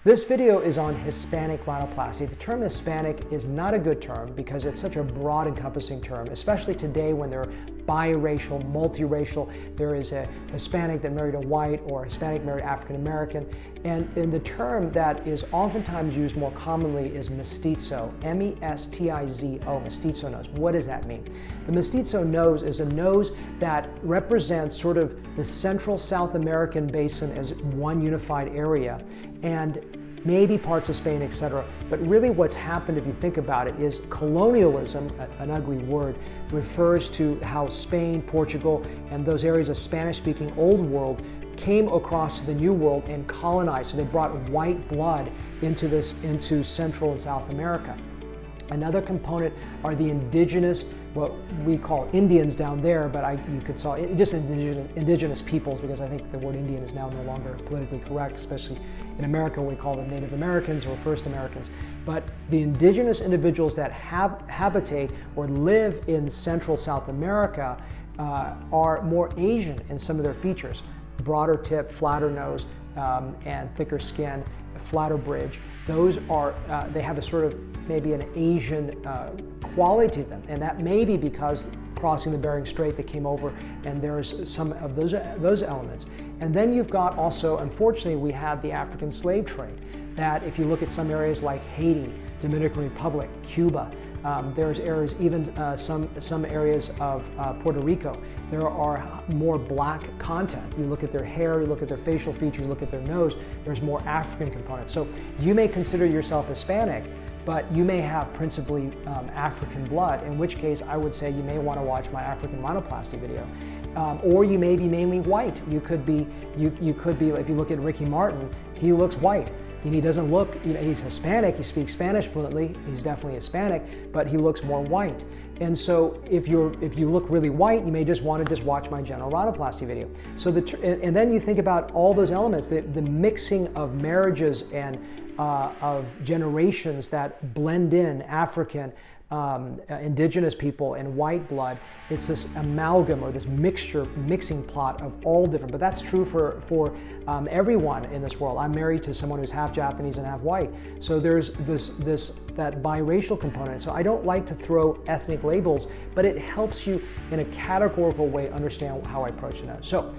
This video is on Hispanic rhinoplasty. The term Hispanic is not a good term because it's such a broad encompassing term, especially today when they're biracial, multiracial. There is a Hispanic that married a white or a Hispanic married African American. And the term that is oftentimes used more commonly is mestizo, M-E-S-T-I-Z-O, mestizo nose. What does that mean? The mestizo nose is a nose that represents sort of the central South American basin as one unified area, and maybe parts of Spain, etc. But really what's happened, if you think about it, is colonialism, an ugly word, refers to how Spain, Portugal, and those areas of Spanish-speaking Old World came across to the New World and colonized. So they brought white blood into Central and South America. Another component are the indigenous, what we call Indians down there, but you could call it just indigenous peoples, because I think the word Indian is now no longer politically correct, especially in America we call them Native Americans or First Americans. But the indigenous individuals that habitate or live in Central South America are more Asian in some of their features. Broader tip, flatter nose, and thicker skin, flatter bridge. Those are, they have a sort of maybe an Asian quality to them, and that may be because crossing the Bering Strait they came over, and there's some of those elements. And then you've got also, unfortunately, we had the African slave trade, that if you look at some areas like Haiti, Dominican Republic, Cuba, there's areas, even some areas of Puerto Rico, there are more black content. You look at their hair, you look at their facial features, you look at their nose, there's more African components. So you may consider yourself Hispanic, but you may have principally African blood, in which case I would say you may want to watch my African rhinoplasty video. Or you may be mainly white. You could be, if you look at Ricky Martin, he looks white. And he doesn't look, he's Hispanic, he speaks Spanish fluently, he's definitely Hispanic, but he looks more white. And so if you look really white, you may just want to watch my general rhinoplasty video. So and then you think about all those elements, the mixing of marriages and of generations that blend in African, indigenous people and white blood. It's this amalgam or this mixing pot of all different, but that's true for everyone in this world. I'm married to someone who's half Japanese and half white. So there's that biracial component. So I don't like to throw ethnic labels, but it helps you in a categorical way understand how I approach it. So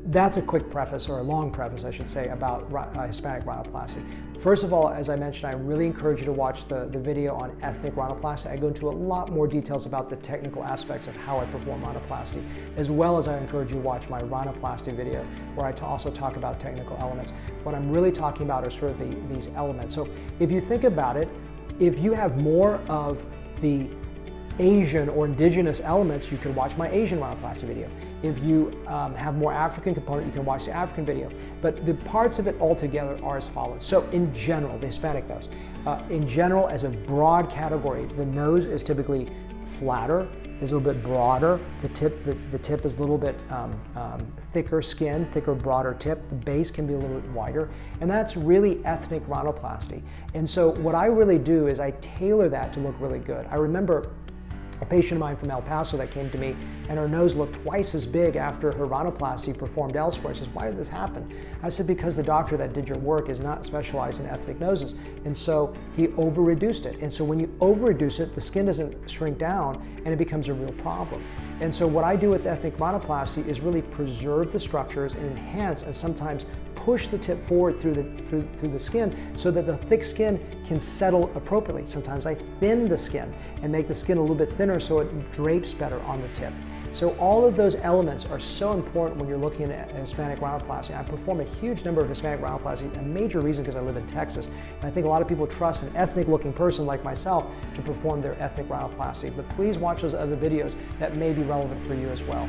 that's a quick preface, or a long preface, I should say, about Hispanic rhinoplasty. First of all, as I mentioned, I really encourage you to watch the video on ethnic rhinoplasty. I go into a lot more details about the technical aspects of how I perform rhinoplasty, as well as I encourage you to watch my rhinoplasty video, where I also talk about technical elements. What I'm really talking about are sort of these elements. So if you think about it, if you have more of the Asian or indigenous elements, you can watch my Asian rhinoplasty video. If you have more African component, you can watch the African video. But the parts of it all together are as follows. So in general, the Hispanic nose, in general, as a broad category, the nose is typically flatter, is a little bit broader. The tip is a little bit thicker skin, thicker, broader tip. The base can be a little bit wider, and that's really ethnic rhinoplasty. And so what I really do is I tailor that to look really good. I remember a patient of mine from El Paso that came to me, and her nose looked twice as big after her rhinoplasty performed elsewhere. She says, "Why did this happen?" I said, "Because the doctor that did your work is not specialized in ethnic noses." And so he over-reduced it. And so when you over-reduce it, the skin doesn't shrink down and it becomes a real problem. And so what I do with ethnic rhinoplasty is really preserve the structures and enhance, and sometimes push the tip forward through the skin so that the thick skin can settle appropriately. Sometimes I thin the skin and make the skin a little bit thinner so it drapes better on the tip. So all of those elements are so important when you're looking at Hispanic rhinoplasty. I perform a huge number of Hispanic rhinoplasty, a major reason because I live in Texas. And I think a lot of people trust an ethnic looking person like myself to perform their ethnic rhinoplasty. But please watch those other videos that may be relevant for you as well.